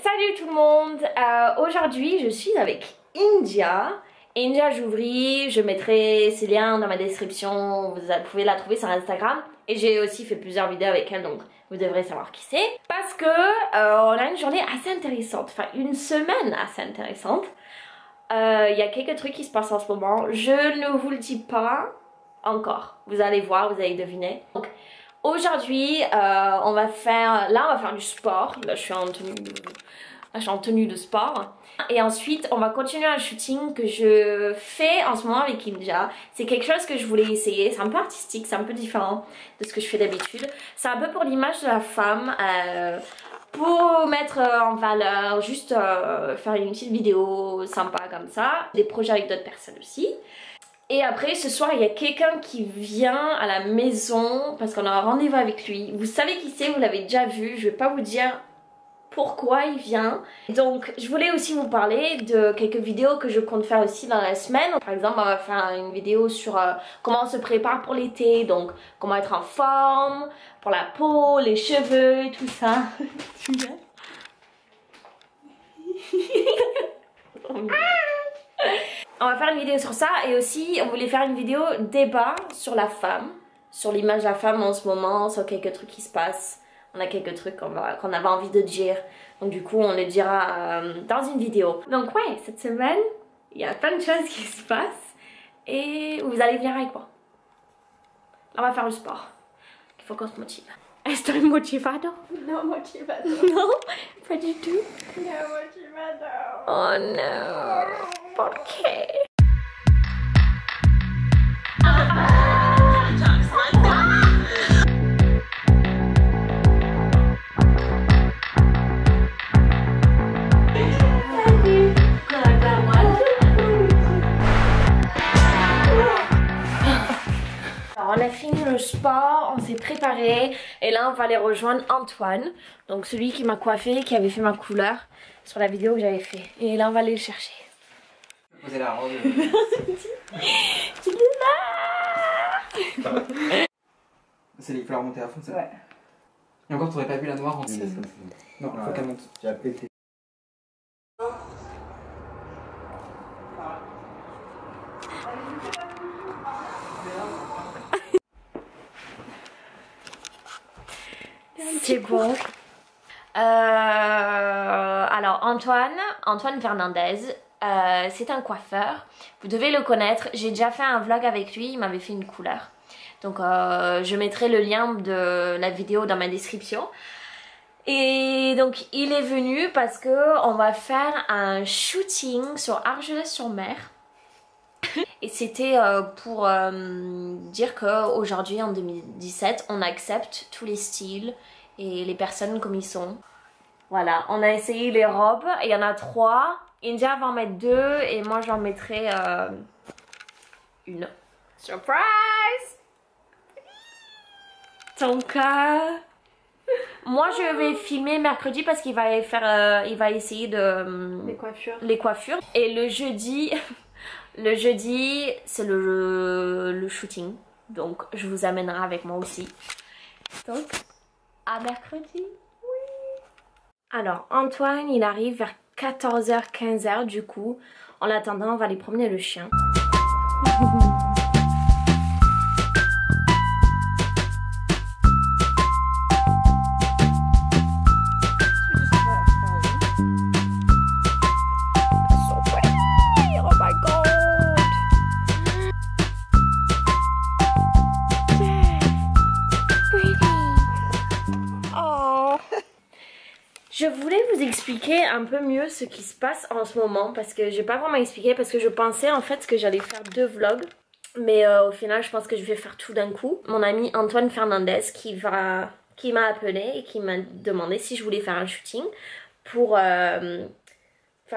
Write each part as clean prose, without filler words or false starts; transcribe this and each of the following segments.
Salut tout le monde, aujourd'hui je suis avec India. India Jouvry, je mettrai ses liens dans ma description, vous pouvez la trouver sur Instagram. Et j'ai aussi fait plusieurs vidéos avec elle, donc vous devrez savoir qui c'est. Parce que on a une journée assez intéressante, enfin une semaine assez intéressante. Il y a quelques trucs qui se passent en ce moment, je ne vous le dis pas encore. Vous allez voir, vous allez deviner. Donc, aujourd'hui, on va faire du sport. Là, je suis en tenue de sport. Et ensuite, on va continuer un shooting que je fais en ce moment avec India. C'est quelque chose que je voulais essayer. C'est un peu artistique, c'est un peu différent de ce que je fais d'habitude. C'est un peu pour l'image de la femme. Pour mettre en valeur, juste faire une petite vidéo sympa comme ça. Des projets avec d'autres personnes aussi. Et après ce soir il y a quelqu'un qui vient à la maison parce qu'on a un rendez-vous avec lui. Vous savez qui c'est, vous l'avez déjà vu, je vais pas vous dire pourquoi il vient. Donc je voulais aussi vous parler de quelques vidéos que je compte faire aussi dans la semaine. Par exemple on va faire une vidéo sur comment on se prépare pour l'été, donc comment être en forme, pour la peau, les cheveux, tout ça. On va faire une vidéo sur ça et aussi on voulait faire une vidéo débat sur la femme, sur l'image de la femme en ce moment, sur quelques trucs qui se passent. On a quelques trucs qu'on avait envie de dire, donc du coup on le dira dans une vidéo. Donc ouais, cette semaine, il y a plein de choses qui se passent et vous allez venir avec moi. Là, on va faire le sport, il faut qu'on se motive. Estoy motivado? No motivado. Non? Pas du tout? No motivado. Oh no. ¿Por qué? Alors, on a fini le sport, on s'est préparé et là on va aller rejoindre Antoine, donc celui qui m'a coiffé, qui avait fait ma couleur sur la vidéo que j'avais fait. Et là on va aller le chercher. Poser la robe. Il est là. C'est il faut la remonter à fond, ça. Ouais. Et encore, t'aurais pas vu la noire en dessous. Non, faut qu'elle monte. Tu as pété. C'est bon. Alors Antoine Fernandez, c'est un coiffeur. Vous devez le connaître. J'ai déjà fait un vlog avec lui. Il m'avait fait une couleur. Donc je mettrai le lien de la vidéo dans ma description. Et donc il est venu parce que on va faire un shooting sur Argelès-sur-Mer. Et c'était pour dire qu'aujourd'hui en 2017 on accepte tous les styles et les personnes comme ils sont. Voilà, on a essayé les robes, il y en a 3. India va en mettre 2 et moi j'en mettrai une. Surprise! Donc moi je vais filmer mercredi parce qu'il va il va essayer de les coiffures. Et le jeudi c'est le shooting. Donc je vous amènerai avec moi aussi. Donc à mercredi. Oui. Alors Antoine il arrive vers 14h 15h du coup. En attendant on va aller promener le chien. Je voulais vous expliquer un peu mieux ce qui se passe en ce moment parce que j'ai pas vraiment expliqué parce que je pensais en fait que j'allais faire 2 vlogs mais au final je pense que je vais faire tout d'un coup. Mon ami Antoine Fernandez qui m'a appelé et qui m'a demandé si je voulais faire un shooting pour faire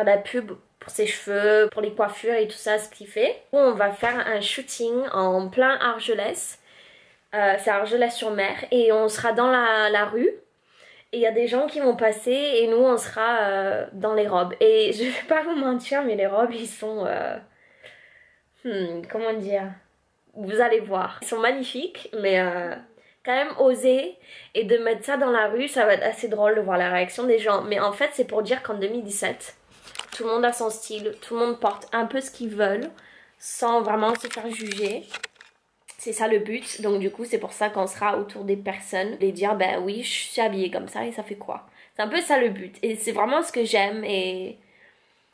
de la pub pour ses cheveux, pour les coiffures et tout ça ce qu'il fait. On va faire un shooting en plein Argelès, c'est Argelès-sur-Mer et on sera dans la rue. Et il y a des gens qui vont passer et nous on sera dans les robes. Et je vais pas vous mentir mais les robes ils sont... comment dire? Vous allez voir. Ils sont magnifiques mais quand même osé et de mettre ça dans la rue, ça va être assez drôle de voir la réaction des gens. Mais en fait, c'est pour dire qu'en 2017, tout le monde a son style, tout le monde porte un peu ce qu'ils veulent sans vraiment se faire juger. C'est ça le but. Donc du coup, c'est pour ça qu'on sera autour des personnes, les dire ben oui, je suis habillée comme ça et ça fait quoi? C'est un peu ça le but. Et c'est vraiment ce que j'aime et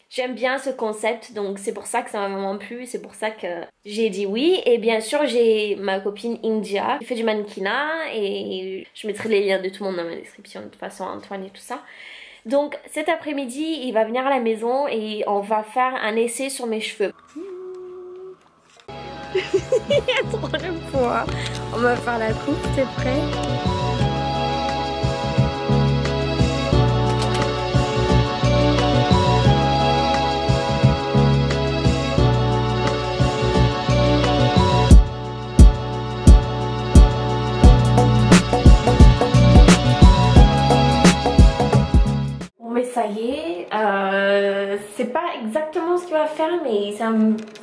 j'aime bien ce concept, donc c'est pour ça que ça m'a vraiment plu, c'est pour ça que j'ai dit oui. Et bien sûr, j'ai ma copine India qui fait du mannequinat et je mettrai les liens de tout le monde dans ma description, de toute façon, Antoine et tout ça. Donc cet après-midi, il va venir à la maison et on va faire un essai sur mes cheveux. Il y a trop de poids. On va faire la coupe, t'es prêt? Ça y est, c'est pas exactement ce qu'il va faire, mais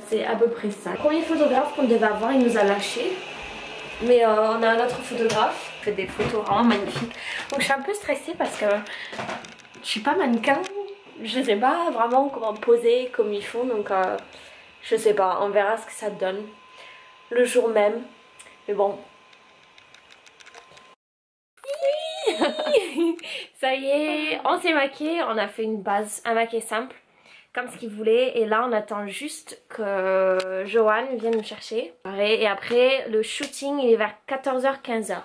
c'est à peu près ça. Le premier photographe qu'on devait avoir, il nous a lâché, mais on a un autre photographe qui fait des photos vraiment magnifiques. Donc je suis un peu stressée parce que je suis pas mannequin, je sais pas vraiment comment poser comme il faut, donc je sais pas, on verra ce que ça donne le jour même, mais bon. Ça y est, on s'est maquillé, on a fait une base, un maquillage simple, comme ce qu'il voulait. Et là on attend juste que Johan vienne nous chercher. Et après le shooting il est vers 14h, 15h.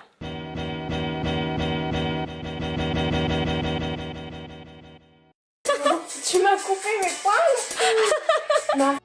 Tu m'as coupé mes poils. Non.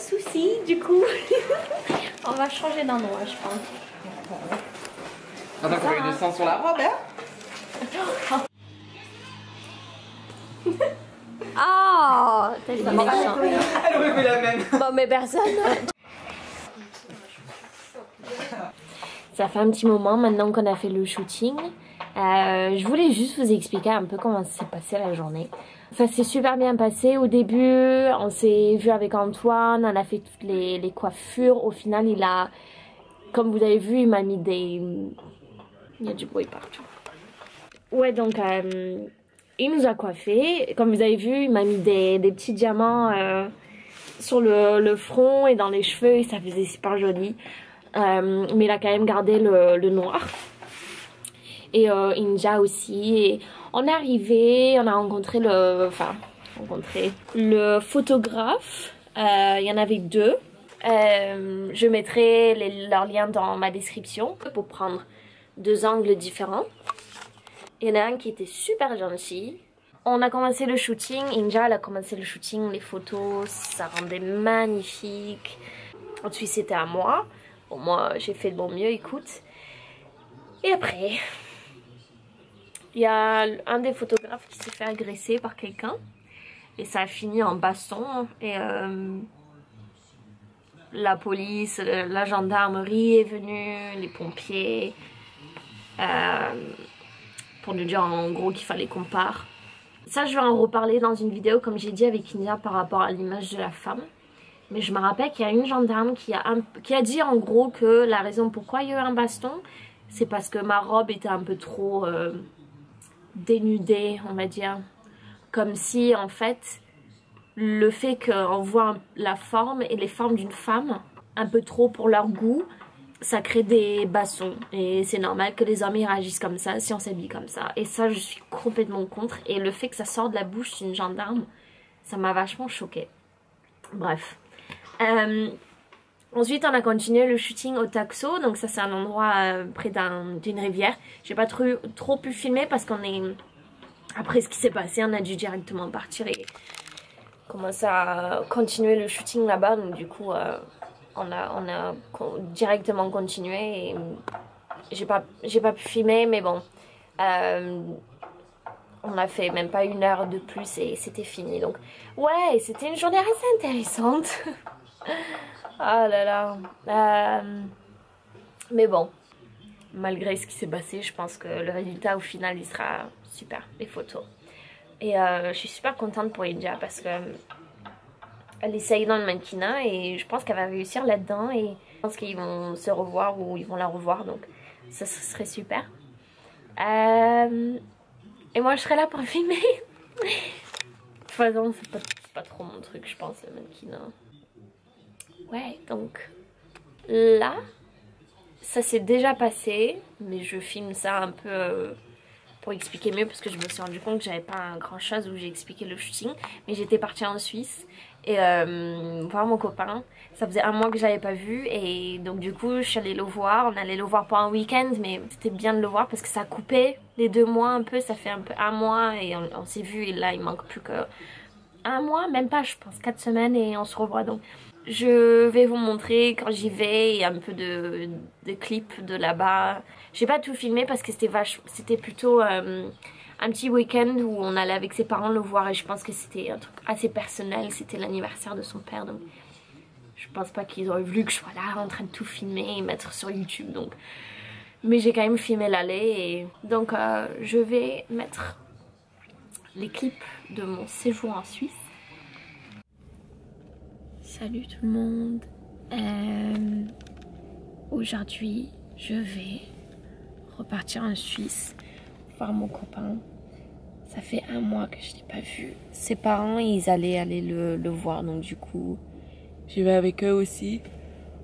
souci du coup. On va changer d'endroit je pense. Attends qu'on ait du sang sur la robe hein. Ah, t'as dit méchant. Elle aurait fait la même. Bon mais personne. Ça fait un petit moment maintenant qu'on a fait le shooting. Je voulais juste vous expliquer un peu comment s'est passée la journée. Ça s'est super bien passé au début, on s'est vu avec Antoine, on a fait toutes les coiffures. Au final il a, comme vous avez vu, il m'a mis des... Il y a du bruit partout. Ouais donc il nous a coiffé. Comme vous avez vu, il m'a mis des petits diamants sur le front et dans les cheveux et ça faisait super joli. Mais il a quand même gardé le noir. Et Inja aussi. Et on est arrivé, on a rencontré le photographe. Il y en avait deux. Je mettrai leurs liens dans ma description pour prendre deux angles différents. Il y en a un qui était super gentil. On a commencé le shooting, Inja elle a commencé le shooting, les photos, ça rendait magnifique. Ensuite c'était à moi. Bon, moi j'ai fait de mon mieux, écoute. Et après, il y a un des photographes qui s'est fait agresser par quelqu'un. Et ça a fini en baston. Et la police, la gendarmerie est venue, les pompiers. Pour nous dire en gros qu'il fallait qu'on parte. Ça je vais en reparler dans une vidéo comme j'ai dit avec India par rapport à l'image de la femme. Mais je me rappelle qu'il y a une gendarme qui a dit en gros que la raison pourquoi il y a eu un baston, c'est parce que ma robe était un peu trop dénudée, on va dire. Comme si en fait le fait qu'on voit la forme et les formes d'une femme un peu trop pour leur goût, ça crée des bastons et c'est normal que les hommes ils réagissent comme ça si on s'habille comme ça. Et ça je suis complètement contre, et le fait que ça sorte de la bouche d'une gendarme, ça m'a vachement choquée. Bref. Ensuite on a continué le shooting au Taxo, donc ça c'est un endroit près d'une rivière. J'ai pas trop pu filmer parce qu'on est... Après ce qui s'est passé on a dû directement partir et commencer à continuer le shooting là-bas, donc du coup... On a directement continué et j'ai pas pu filmer, mais bon, on a fait même pas 1 heure de plus et c'était fini. Donc ouais, c'était une journée assez intéressante. Ah là là. Mais bon, malgré ce qui s'est passé, je pense que le résultat au final il sera super, les photos. Et je suis super contente pour India parce que elle essaye dans le mannequinat et je pense qu'elle va réussir là-dedans, et je pense qu'ils vont se revoir ou ils vont la revoir, donc ça serait super. Et moi je serai là pour filmer. De toute façon c'est pas trop mon truc je pense, le mannequinat. Ouais, donc là ça s'est déjà passé, mais je filme ça un peu pour expliquer mieux parce que je me suis rendu compte que j'avais pas grand chose où j'ai expliqué le shooting. Mais j'étais partie en Suisse et voir mon copain. Ça faisait 1 mois que je l'avais pas vu, et donc du coup je suis allée le voir. On allait le voir pour un week-end, mais c'était bien de le voir parce que ça a coupé les 2 mois un peu. Ça fait un peu 1 mois et on s'est vu, et là il manque plus que 1 mois, même pas je pense 4 semaines et on se revoit. Donc je vais vous montrer quand j'y vais et un peu de clips de là-bas. J'ai pas tout filmé parce que c'était plutôt un petit week-end où on allait avec ses parents le voir, et je pense que c'était un truc assez personnel. C'était l'anniversaire de son père, donc je pense pas qu'ils auraient voulu que je sois là en train de tout filmer et mettre sur YouTube. Donc, mais j'ai quand même filmé l'aller, et donc je vais mettre les clips de mon séjour en Suisse. Salut tout le monde. Aujourd'hui je vais repartir en Suisse voir mon copain. Ça fait 1 mois que je l'ai pas vu. Ses parents ils allaient aller le voir, donc du coup j'y vais avec eux aussi.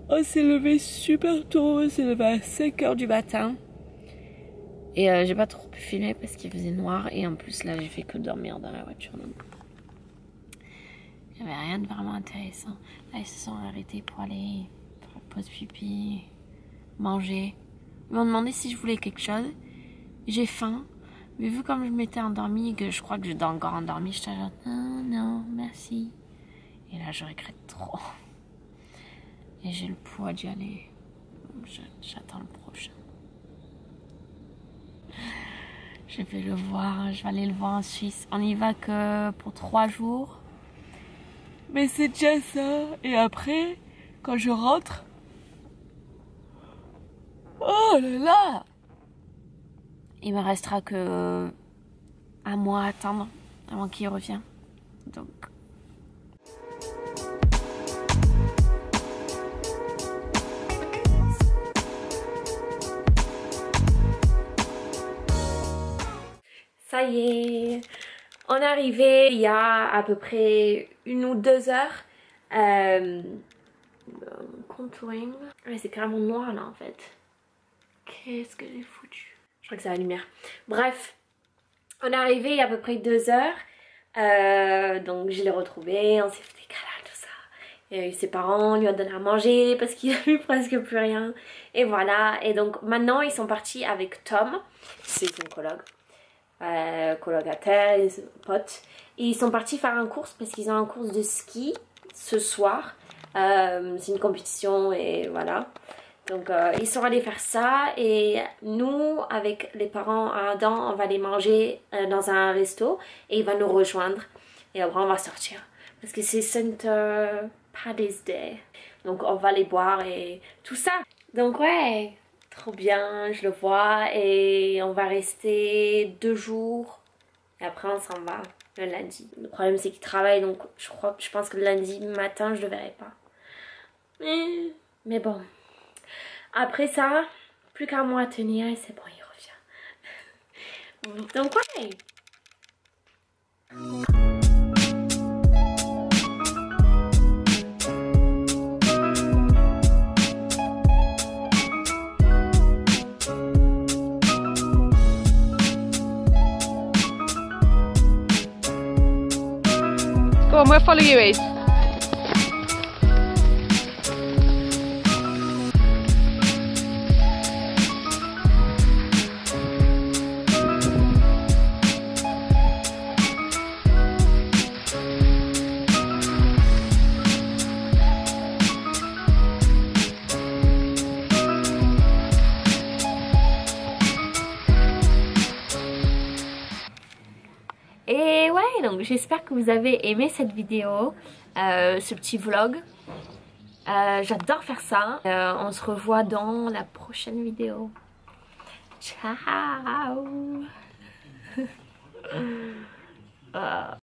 On s'est levé super tôt, on s'est levé à 5 h du matin. Et j'ai pas trop pu filmer parce qu'il faisait noir, et en plus là j'ai fait que dormir dans la voiture, donc il n'y avait rien de vraiment intéressant. Là ils se sont arrêtés pour aller faire la pause pipi, manger. Ils m'ont demandé si je voulais quelque chose. J'ai faim, mais vu comme je m'étais endormie et que je crois que j'étais encore endormie, j'étais genre non merci. Et là je regrette trop. Et j'ai le poids d'y aller. J'attends le prochain. Je vais le voir, je vais aller le voir en Suisse. On y va que pour 3 jours. Mais c'est déjà ça. Et après, quand je rentre... Oh là là! Il me restera que 1 mois à attendre avant qu'il revienne. Donc... Ça y est, on est arrivé il y a à peu près 1 ou 2 heures. Contouring. Ouais, c'est carrément noir là en fait. Qu'est-ce que j'ai foutu? Je crois que c'est la lumière. Bref, on est arrivé il y a à peu près 2 heures. Donc je l'ai retrouvé, on s'est fait des câlins, tout ça. Et ses parents lui ont donné à manger parce qu'il a eu presque plus rien. Et voilà, et donc maintenant ils sont partis avec Tom, c'est son collègue. colocataires et potes. Et ils sont partis faire une course parce qu'ils ont une course de ski ce soir. C'est une compétition et voilà. Donc ils sont allés faire ça et nous avec les parents à Adam on va aller manger dans un resto et il va nous rejoindre et après on va sortir parce que c'est Saint Paddy's Day. Donc on va aller boire et tout ça. Donc ouais, trop bien, je le vois et on va rester 2 jours et après on s'en va le lundi. Le problème c'est qu'il travaille donc je pense que le lundi matin je le verrai pas. Mais bon. Après ça, plus qu'un mois à tenir et c'est bon, il revient. Donc ouais. Go on, we'll follow you, Ace. Et ouais, donc j'espère que vous avez aimé cette vidéo, ce petit vlog. J'adore faire ça. On se revoit dans la prochaine vidéo. Ciao.